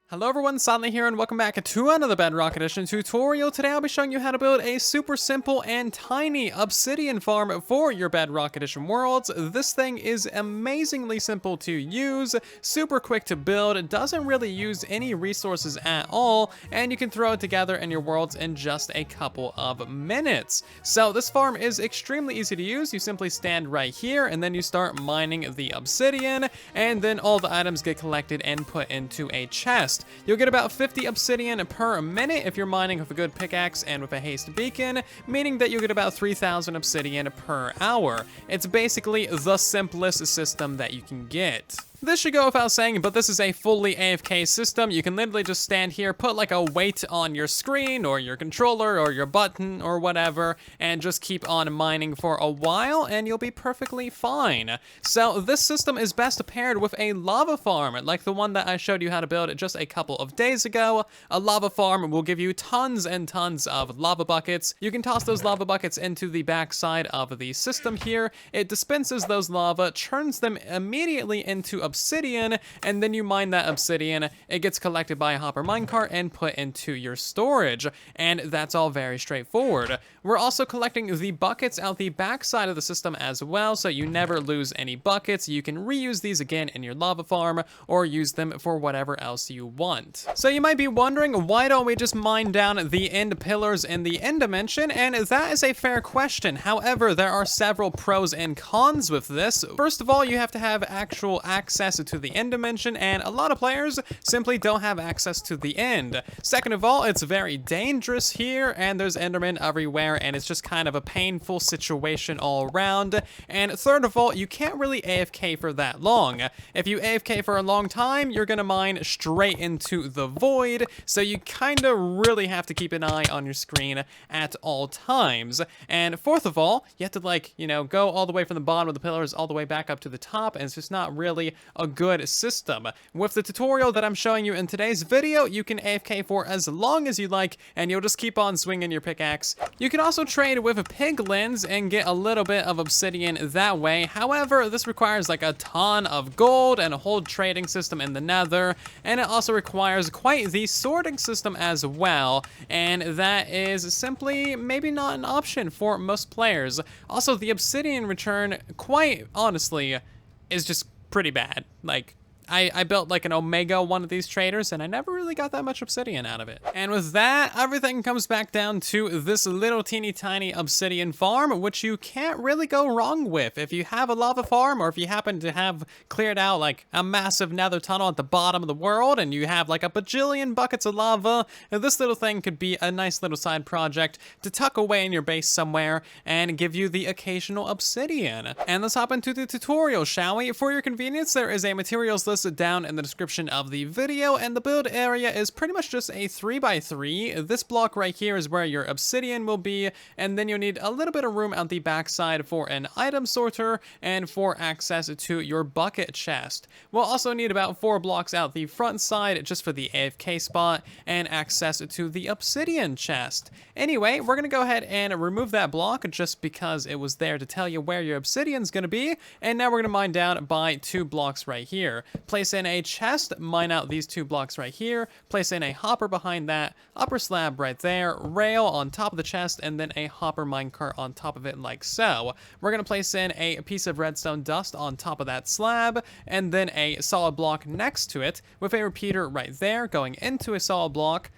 Hello everyone, Sadly here and welcome back to another Bedrock Edition tutorial. Today I'll be showing you how to build a super simple and tiny obsidian farm for your Bedrock Edition worlds. This thing is amazingly simple to use, super quick to build, it doesn't really use any resources at all, and you can throw it together in your worlds in just a couple of minutes. So this farm is extremely easy to use. You simply stand right here and then you start mining the obsidian, and then all the items get collected and put into a chest. You'll get about 50 obsidian per minute if you're mining with a good pickaxe and with a haste beacon, meaning that you'll get about 3,000 obsidian per hour. It's basically the simplest system that you can get. This should go without saying, but this is a fully AFK system. You can literally just stand here, put like a weight on your screen or your controller or your button or whatever, and just keep on mining for a while and you'll be perfectly fine. So this system is best paired with a lava farm, like the one that I showed you how to build just a couple of days ago. A lava farm will give you tons and tons of lava buckets. You can toss those lava buckets into the backside of the system here. It dispenses those lava, turns them immediately into obsidian, and then you mine that obsidian. It gets collected by a hopper minecart and put into your storage, and that's all very straightforward. We're also collecting the buckets out the backside of the system as well, so you never lose any buckets. You can reuse these again in your lava farm or use them for whatever else you want. So you might be wondering, why don't we just mine down the end pillars in the end dimension? And that is a fair question. However, there are several pros and cons with this. First of all, you have to have actual access to the end dimension, and a lot of players simply don't have access to the end. Second of all, it's very dangerous here, and there's endermen everywhere, and it's just kind of a painful situation all around. And third of all, you can't really AFK for that long. If you AFK for a long time, you're gonna mine straight into the void, so you kind of really have to keep an eye on your screen at all times. And fourth of all, you have to go all the way from the bottom of the pillars all the way back up to the top, and it's just not really a good system. With the tutorial that I'm showing you in today's video, you can AFK for as long as you like, and you'll just keep on swinging your pickaxe. You can also trade with piglins and get a little bit of obsidian that way. However, this requires like a ton of gold and a whole trading system in the nether, and it also requires quite the sorting system as well, and that is simply maybe not an option for most players. Also, the obsidian return, quite honestly, is just pretty bad. Like, I built like an Omega one of these traders, and I never really got that much obsidian out of it. And with that, everything comes back down to this little teeny tiny obsidian farm, which you can't really go wrong with. If you have a lava farm, or if you happen to have cleared out like a massive nether tunnel at the bottom of the world, and you have like a bajillion buckets of lava, this little thing could be a nice little side project to tuck away in your base somewhere and give you the occasional obsidian. And let's hop into the tutorial, shall we? For your convenience, there is a materials list down in the description of the video, and the build area is pretty much just a 3x3. This block right here is where your obsidian will be, and then you'll need a little bit of room out the backside for an item sorter and for access to your bucket chest. We'll also need about 4 blocks out the front side just for the AFK spot and access to the obsidian chest. Anyway, we're gonna go ahead and remove that block just because it was there to tell you where your obsidian's gonna be, and now we're gonna mine down by 2 blocks right here. Place in a chest, mine out these 2 blocks right here, place in a hopper behind that, upper slab right there, rail on top of the chest, and then a hopper minecart on top of it like so. We're going to place in a piece of redstone dust on top of that slab, and then a solid block next to it with a repeater right there going into a solid block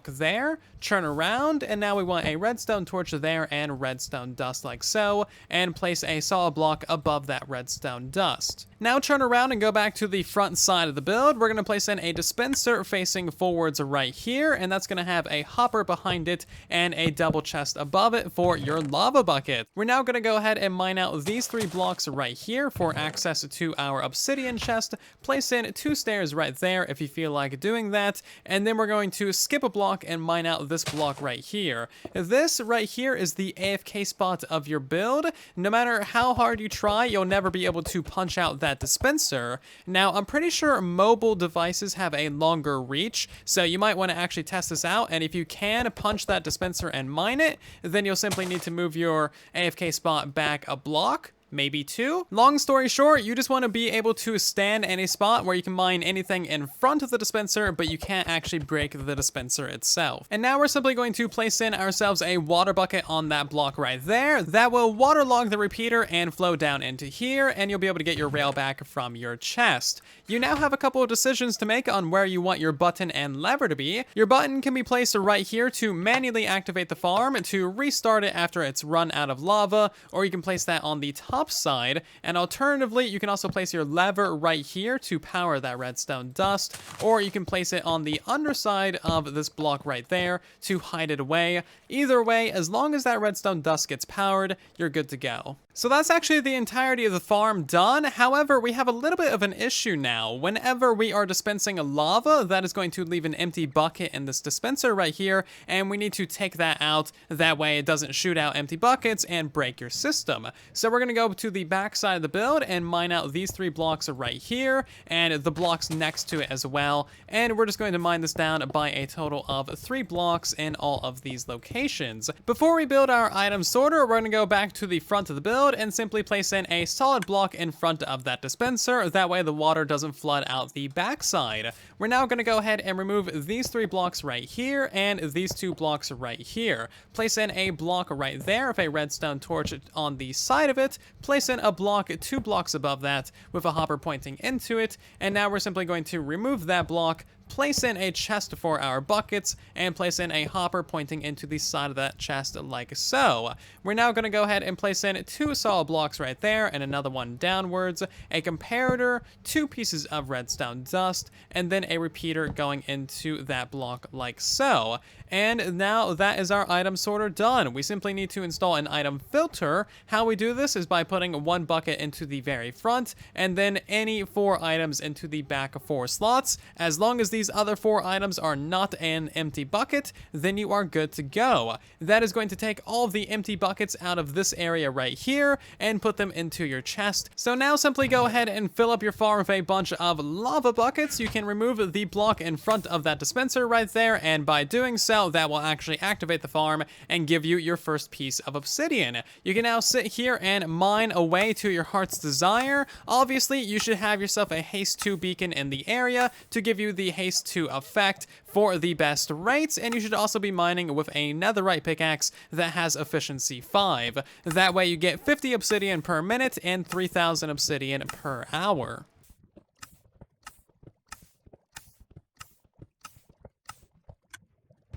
there, turn around, and now we want a redstone torch there and redstone dust like so, and place a solid block above that redstone dust. Now turn around and go back to the front side of the build. We're going to place in a dispenser facing forwards right here, and that's going to have a hopper behind it and a double chest above it for your lava bucket. We're now going to go ahead and mine out these 3 blocks right here for access to our obsidian chest. Place in 2 stairs right there if you feel like doing that, and then we're going to skip a block and mine out this block right here. This right here is the AFK spot of your build. No matter how hard you try, you'll never be able to punch out that dispenser. Now, I'm pretty sure mobile devices have a longer reach, so you might want to actually test this out, and if you can punch that dispenser and mine it, then you'll simply need to move your AFK spot back a block, maybe 2. Long story short, you just want to be able to stand in a spot where you can mine anything in front of the dispenser, but you can't actually break the dispenser itself. And now we're simply going to place in ourselves a water bucket on that block right there. That will waterlog the repeater and flow down into here, and you'll be able to get your rail back from your chest. You now have a couple of decisions to make on where you want your button and lever to be. Your button can be placed right here to manually activate the farm, to restart it after it's run out of lava, or you can place that on the top side, and alternatively you can also place your lever right here to power that redstone dust, or you can place it on the underside of this block right there to hide it away. Either way, as long as that redstone dust gets powered, you're good to go. So that's actually the entirety of the farm done. However, we have a little bit of an issue now. Whenever we are dispensing lava, that is going to leave an empty bucket in this dispenser right here, and we need to take that out. That way it doesn't shoot out empty buckets and break your system. So we're going to go to the back side of the build and mine out these 3 blocks right here, and the blocks next to it as well. And we're just going to mine this down by a total of 3 blocks in all of these locations. Before we build our item sorter, we're going to go back to the front of the build and simply place in a solid block in front of that dispenser. That way the water doesn't flood out the backside. We're now going to go ahead and remove these 3 blocks right here and these 2 blocks right here. Place in a block right there with a redstone torch on the side of it. Place in a block 2 blocks above that with a hopper pointing into it. And now we're simply going to remove that block, place in a chest for our buckets, and place in a hopper pointing into the side of that chest like so. We're now going to go ahead and place in 2 solid blocks right there and another one downwards, a comparator, 2 pieces of redstone dust, and then a repeater going into that block like so. And now that is our item sorter done. We simply need to install an item filter. How we do this is by putting 1 bucket into the very front and then any 4 items into the back 4 slots. As long as these other 4 items are not an empty bucket, then you are good to go. That is going to take all of the empty buckets out of this area right here and put them into your chest. So now simply go ahead and fill up your farm with a bunch of lava buckets. You can remove the block in front of that dispenser right there, and by doing so, that will actually activate the farm and give you your first piece of obsidian. You can now sit here and mine away to your heart's desire. Obviously, you should have yourself a haste 2 beacon in the area to give you the haste 2 effect for the best rates, and you should also be mining with a netherite pickaxe that has efficiency 5. That way you get 50 obsidian per minute and 3,000 obsidian per hour.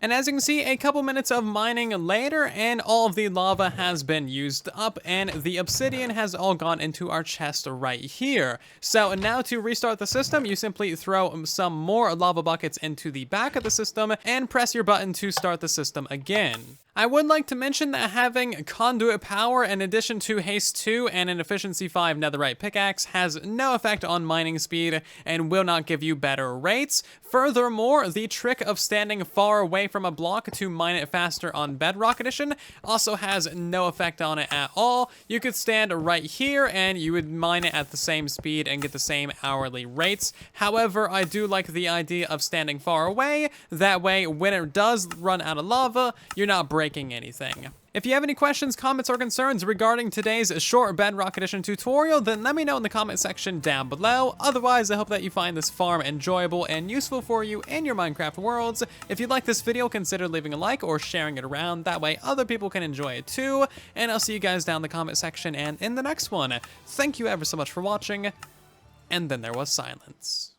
And as you can see, a couple minutes of mining later, and all of the lava has been used up, and the obsidian has all gone into our chest right here. So now to restart the system, you simply throw some more lava buckets into the back of the system and press your button to start the system again. I would like to mention that having conduit power in addition to haste 2 and an efficiency 5 netherite pickaxe has no effect on mining speed and will not give you better rates. Furthermore, the trick of standing far away from a block to mine it faster on Bedrock Edition also has no effect on it at all. You could stand right here and you would mine it at the same speed and get the same hourly rates. However, I do like the idea of standing far away. That way, when it does run out of lava, you're not breaking anything. If you have any questions, comments, or concerns regarding today's short Bedrock Edition tutorial, then let me know in the comment section down below. Otherwise, I hope that you find this farm enjoyable and useful for you in your Minecraft worlds. If you like this video, consider leaving a like or sharing it around. That way other people can enjoy it too. And I'll see you guys down in the comment section and in the next one. Thank you ever so much for watching. And then there was silence.